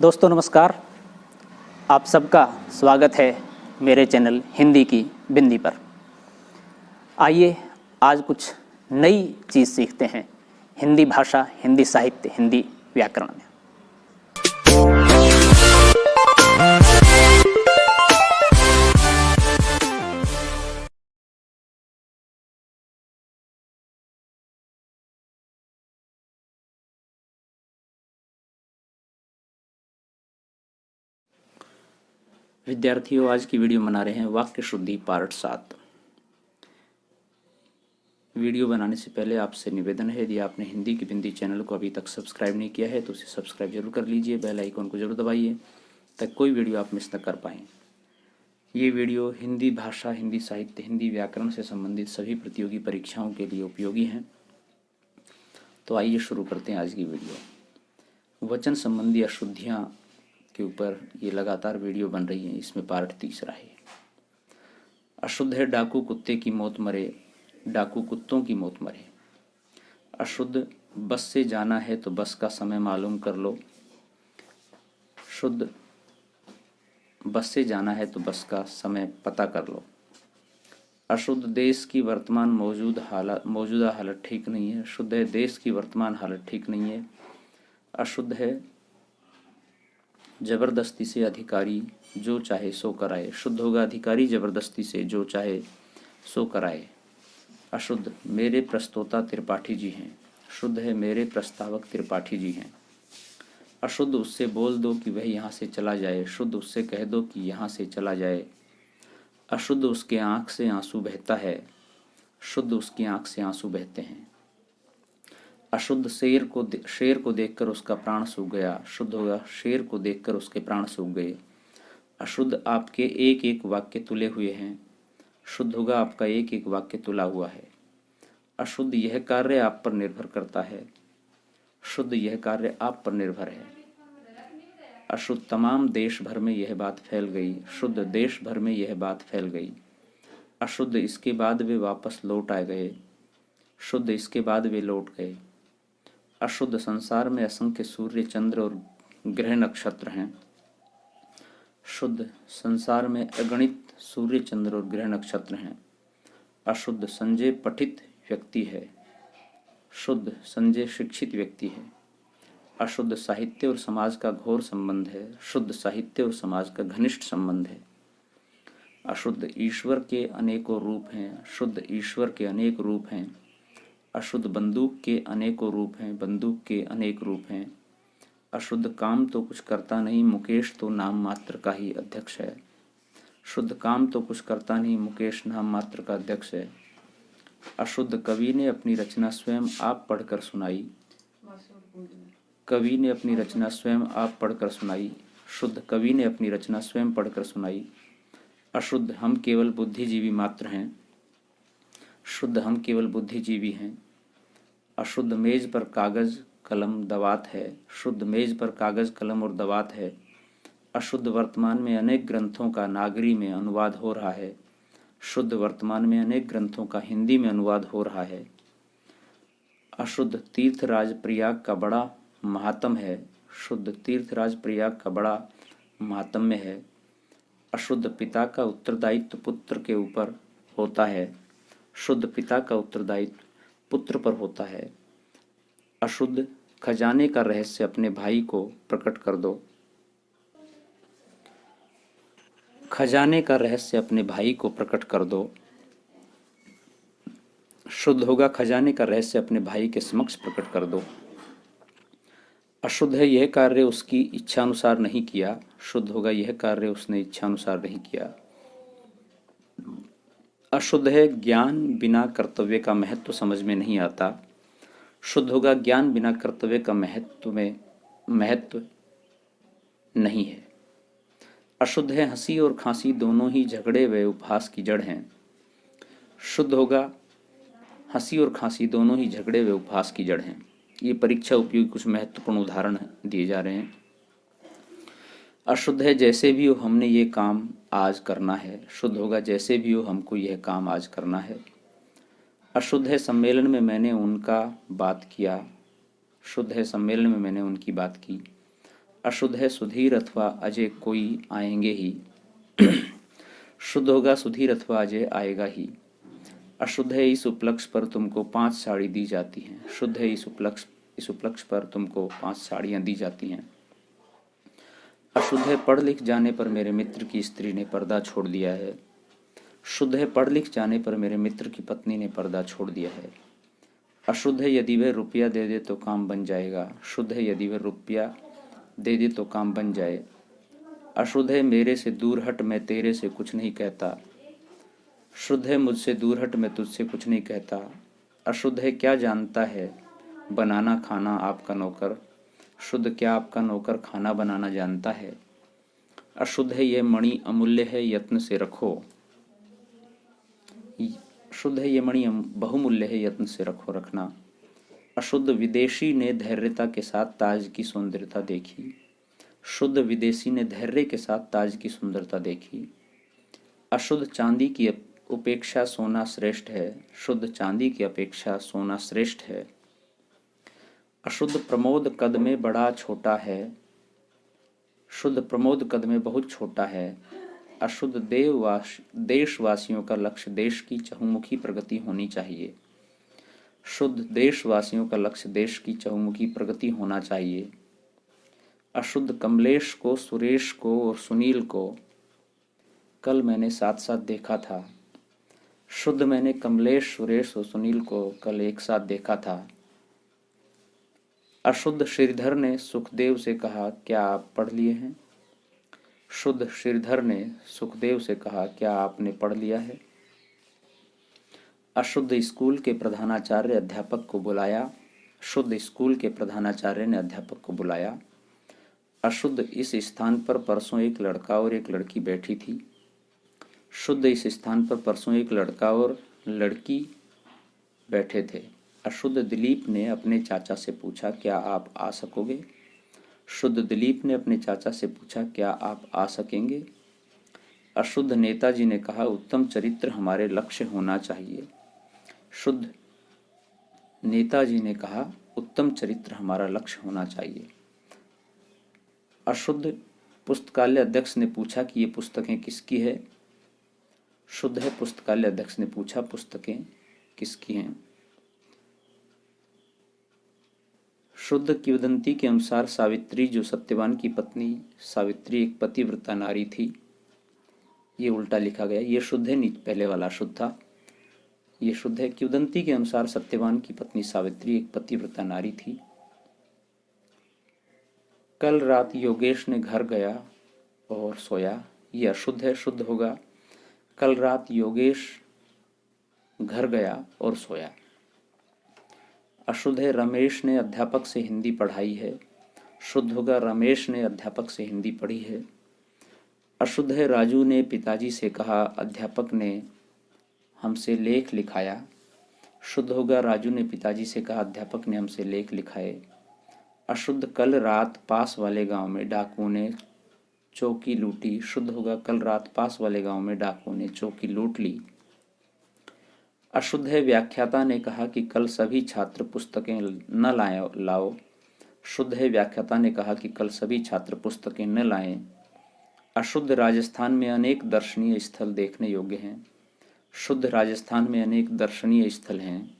दोस्तों नमस्कार। आप सबका स्वागत है मेरे चैनल हिंदी की बिंदी पर। आइए आज कुछ नई चीज़ सीखते हैं हिंदी भाषा, हिंदी साहित्य, हिंदी व्याकरण में। विद्यार्थियों, आज की वीडियो बना रहे हैं वाक्य शुद्धि पार्ट 7। वीडियो बनाने से पहले आपसे निवेदन है, यदि आपने हिंदी की बिंदी चैनल को अभी तक सब्सक्राइब नहीं किया है तो उसे सब्सक्राइब जरूर कर लीजिए। बेल आइकन को जरूर दबाइए ताकि कोई वीडियो आप मिस न कर पाएँ। ये वीडियो हिंदी भाषा, हिंदी साहित्य, हिंदी व्याकरण से संबंधित सभी प्रतियोगी परीक्षाओं के लिए उपयोगी हैं। तो आइए शुरू करते हैं आज की वीडियो। वचन संबंधी अशुद्धियाँ के ऊपर ये लगातार वीडियो बन रही है। इसमें पार्ट 3 है। अशुद्ध है डाकू कुत्ते की मौत मरे, डाकू कुत्तों की मौत मरे। अशुद्ध बस से जाना है तो बस का समय मालूम कर लो। शुद्ध बस से जाना है तो बस का समय पता कर लो। अशुद्ध देश की वर्तमान मौजूदा हालत ठीक नहीं है। शुद्ध है देश की वर्तमान हालत ठीक नहीं है। अशुद्ध है जबरदस्ती से अधिकारी जो चाहे सो कराए। शुद्ध होगा अधिकारी जबरदस्ती से जो चाहे सो कराए। अशुद्ध मेरे प्रस्तोता त्रिपाठी जी हैं। शुद्ध है मेरे प्रस्तावक त्रिपाठी जी हैं। अशुद्ध उससे बोल दो कि वह यहाँ से चला जाए। शुद्ध उससे कह दो कि यहाँ से चला जाए। अशुद्ध उसके आँख से आंसू बहता है। शुद्ध उसकी आँख से आंसू बहते हैं। अशुद्ध शेर को देखकर उसका प्राण सूख गया। शुद्ध होगा शेर को देखकर उसके प्राण सूख गए। अशुद्ध आपके एक एक वाक्य तुले हुए हैं। शुद्ध होगा आपका एक एक वाक्य तुला हुआ है। अशुद्ध यह कार्य आप पर निर्भर करता है। शुद्ध यह कार्य आप पर निर्भर है। अशुद्ध तमाम देश भर में यह बात फैल गई। शुद्ध देश भर में यह बात फैल गई। अशुद्ध इसके बाद वे वापस लौट आ गए। शुद्ध इसके बाद वे लौट गए। अशुद्ध संसार में असंख्य सूर्य, चंद्र और ग्रह नक्षत्र हैं। शुद्ध संसार में अगणित सूर्य, चंद्र और ग्रह नक्षत्र हैं। अशुद्ध संजय पठित व्यक्ति है। शुद्ध संजय शिक्षित व्यक्ति है। अशुद्ध साहित्य और समाज का घोर संबंध है। शुद्ध साहित्य और समाज का घनिष्ठ संबंध है। अशुद्ध ईश्वर के अनेकों रूप हैं। शुद्ध ईश्वर के अनेक रूप हैं। अशुद्ध बंदूक के अनेकों रूप हैं। बंदूक के अनेक रूप हैं। अशुद्ध काम तो कुछ करता नहीं, मुकेश तो नाम मात्र का ही अध्यक्ष है। शुद्ध काम तो कुछ करता नहीं, मुकेश नाम मात्र का अध्यक्ष है। अशुद्ध कवि ने अपनी रचना स्वयं आप पढ़कर सुनाई। कवि ने अपनी रचना स्वयं आप पढ़कर सुनाई। शुद्ध कवि ने अपनी रचना स्वयं पढ़कर सुनाई। अशुद्ध हम केवल बुद्धिजीवी मात्र हैं। शुद्ध हम केवल बुद्धिजीवी हैं। अशुद्ध मेज पर कागज कलम दवात है। शुद्ध मेज पर कागज कलम और दवात है। अशुद्ध वर्तमान में अनेक ग्रंथों का नागरी में अनुवाद हो रहा है। शुद्ध वर्तमान में अनेक ग्रंथों का हिंदी में अनुवाद हो रहा है। अशुद्ध तीर्थराज प्रयाग का बड़ा महात्म्य है। शुद्ध तीर्थराज प्रयाग का बड़ा महात्म्य है। अशुद्ध पिता का उत्तरदायित्व पुत्र के ऊपर होता है। शुद्ध पिता का उत्तरदायित्व पुत्र पर होता है। अशुद्ध खजाने का रहस्य अपने भाई को प्रकट कर दो। खजाने का रहस्य अपने भाई को प्रकट कर दो। शुद्ध होगा खजाने का रहस्य अपने भाई के समक्ष प्रकट कर दो। अशुद्ध है यह कार्य उसकी इच्छा अनुसार नहीं किया। शुद्ध होगा यह कार्य उसने इच्छा अनुसार नहीं किया। अशुद्ध है ज्ञान बिना कर्तव्य का महत्व समझ में नहीं आता। शुद्ध होगा ज्ञान बिना कर्तव्य का महत्व नहीं है। अशुद्ध है हंसी और खांसी दोनों ही झगड़े व उपहास की जड़ हैं। शुद्ध होगा हंसी और खांसी दोनों ही झगड़े व उपहास की जड़ हैं। ये परीक्षा उपयोगी कुछ महत्वपूर्ण उदाहरण दिए जा रहे हैं। अशुद्ध है जैसे भी हो हमने ये काम आज करना है। शुद्ध होगा जैसे भी हो हमको यह काम आज करना है। अशुद्ध है सम्मेलन में मैंने उनका बात किया। शुद्ध है सम्मेलन में मैंने उनकी बात की। अशुद्ध है सुधीर अथवा अजय कोई आएंगे ही। शुद्ध होगा सुधीर अथवा अजय आएगा ही। अशुद्ध है इस उपलक्ष्य पर तुमको 5 साड़ी दी जाती हैं। शुद्ध है इस उपलक्ष्य पर तुमको 5 साड़ियाँ दी जाती हैं। अशुद्ध है पढ़ लिख जाने पर मेरे मित्र की स्त्री ने पर्दा छोड़ दिया है। शुद्ध है पढ़ लिख जाने पर मेरे मित्र की पत्नी ने पर्दा छोड़ दिया है। अशुद्ध है यदि वह रुपया दे दे तो काम बन जाएगा। शुद्ध है यदि वह रुपया दे दे तो काम बन जाए। अशुद्ध है मेरे से दूर हट मैं तेरे से कुछ नहीं कहता। शुद्ध है मुझसे दूर हट मैं तुझसे कुछ नहीं कहता। अशुद्ध है क्या जानता है बनाना खाना आपका नौकर। शुद्ध क्या आपका नौकर खाना बनाना जानता है। अशुद्ध है यह मणि अमूल्य है यत्न से रखो। शुद्ध है ये मणि बहुमूल्य है यत्न से रखो रखना। अशुद्ध विदेशी ने धैर्यता के साथ ताज की सौंदर्यता देखी। शुद्ध विदेशी ने धैर्य के साथ ताज की सुंदरता देखी। अशुद्ध चांदी की उपेक्षा सोना श्रेष्ठ है। शुद्ध चांदी की अपेक्षा सोना श्रेष्ठ है। अशुद्ध प्रमोद कद में बड़ा छोटा है। शुद्ध प्रमोद कद में बहुत छोटा है। अशुद्ध देशवासियों का लक्ष्य देश की चहुमुखी प्रगति होनी चाहिए। शुद्ध देशवासियों का लक्ष्य देश की चहुमुखी प्रगति होना चाहिए। अशुद्ध कमलेश को सुरेश को और सुनील को कल मैंने साथ साथ देखा था। शुद्ध मैंने कमलेश सुरेश और सुनील को कल एक साथ देखा था। अशुद्ध श्रीधर ने सुखदेव से कहा क्या आप पढ़ लिए हैं। शुद्ध श्रीधर ने सुखदेव से कहा क्या आपने पढ़ लिया है। अशुद्ध स्कूल के प्रधानाचार्य अध्यापक को बुलाया। शुद्ध स्कूल के प्रधानाचार्य ने अध्यापक को बुलाया। अशुद्ध इस स्थान पर परसों एक लड़का और एक लड़की बैठी थी। शुद्ध इस स्थान पर परसों एक लड़का और लड़की बैठे थे। अशुद्ध दिलीप ने अपने चाचा से पूछा क्या आप आ सकोगे। शुद्ध दिलीप ने अपने चाचा से पूछा क्या आप आ सकेंगे। अशुद्ध नेताजी ने कहा उत्तम चरित्र हमारे लक्ष्य होना चाहिए। शुद्ध नेताजी ने कहा उत्तम चरित्र हमारा लक्ष्य होना चाहिए। अशुद्ध पुस्तकालय अध्यक्ष ने पूछा कि ये पुस्तकें किसकी है। शुद्ध है पुस्तकालय अध्यक्ष ने पूछा पुस्तकें किसकी हैं। शुद्ध किंवदंती के अनुसार सावित्री जो सत्यवान की पत्नी सावित्री एक पतिव्रता नारी थी। ये उल्टा लिखा गया, ये शुद्ध है, नीचे पहले वाला शुद्ध था, ये शुद्ध है। किंवदंती के अनुसार सत्यवान की पत्नी सावित्री एक पतिव्रता नारी थी। कल रात योगेश ने घर गया और सोया। ये अशुद्ध है, शुद्ध होगा कल रात योगेश घर गया और सोया। अशुद्ध है रमेश ने अध्यापक से हिंदी पढ़ाई है। शुद्ध होगा रमेश ने अध्यापक से हिंदी पढ़ी है। अशुद्ध है राजू ने पिताजी से कहा अध्यापक ने हमसे लेख लिखाया। शुद्ध होगा राजू ने पिताजी से कहा अध्यापक ने हमसे लेख लिखाए। अशुद्ध कल रात पास वाले गांव में डाकुओं ने चौकी लूटी। शुद्ध होगा कल रात पास वाले गांव में डाकुओं ने चौकी लूट ली। अशुद्ध है व्याख्याता ने कहा कि कल सभी छात्र पुस्तकें न लाओ। शुद्ध है व्याख्याता ने कहा कि कल सभी छात्र पुस्तकें न लाएं। अशुद्ध राजस्थान में अनेक दर्शनीय स्थल देखने योग्य हैं। शुद्ध राजस्थान में अनेक दर्शनीय स्थल हैं।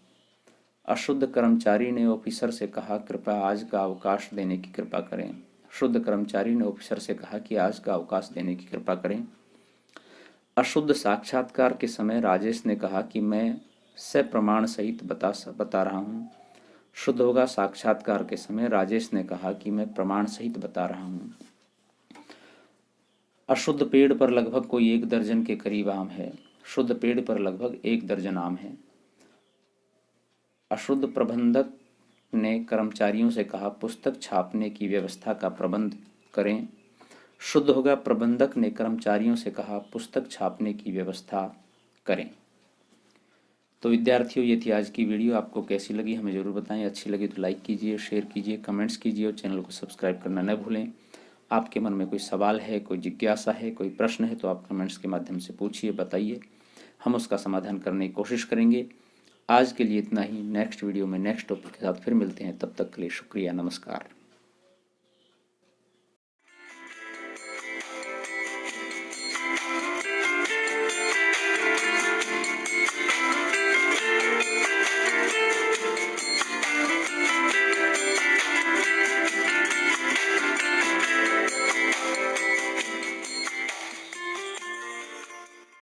अशुद्ध कर्मचारी ने ऑफिसर से कहा कृपया आज का अवकाश देने की कृपा करें। शुद्ध कर्मचारी ने ऑफिसर से कहा कि आज का अवकाश देने की कृपा करें। अशुद्ध साक्षात्कार के समय राजेश ने कहा कि मैं सप्रमाण सहित बता रहा हूँ। शुद्ध होगा साक्षात्कार के समय राजेश ने कहा कि मैं प्रमाण सहित बता रहा हूँ। अशुद्ध पेड़ पर लगभग कोई 1 दर्जन के करीब आम है। शुद्ध पेड़ पर लगभग 1 दर्जन आम है। अशुद्ध प्रबंधक ने कर्मचारियों से कहा पुस्तक छापने की व्यवस्था का प्रबंध करें। शुद्ध होगा प्रबंधक ने कर्मचारियों से कहा पुस्तक छापने की व्यवस्था करें। तो विद्यार्थियों ये थी आज की वीडियो। आपको कैसी लगी हमें ज़रूर बताएं। अच्छी लगी तो लाइक कीजिए, शेयर कीजिए, कमेंट्स कीजिए और चैनल को सब्सक्राइब करना न भूलें। आपके मन में कोई सवाल है, कोई जिज्ञासा है, कोई प्रश्न है तो आप कमेंट्स के माध्यम से पूछिए, बताइए, हम उसका समाधान करने की कोशिश करेंगे। आज के लिए इतना ही। नेक्स्ट वीडियो में नेक्स्ट टॉपिक के साथ फिर मिलते हैं। तब तक के लिए शुक्रिया, नमस्कार।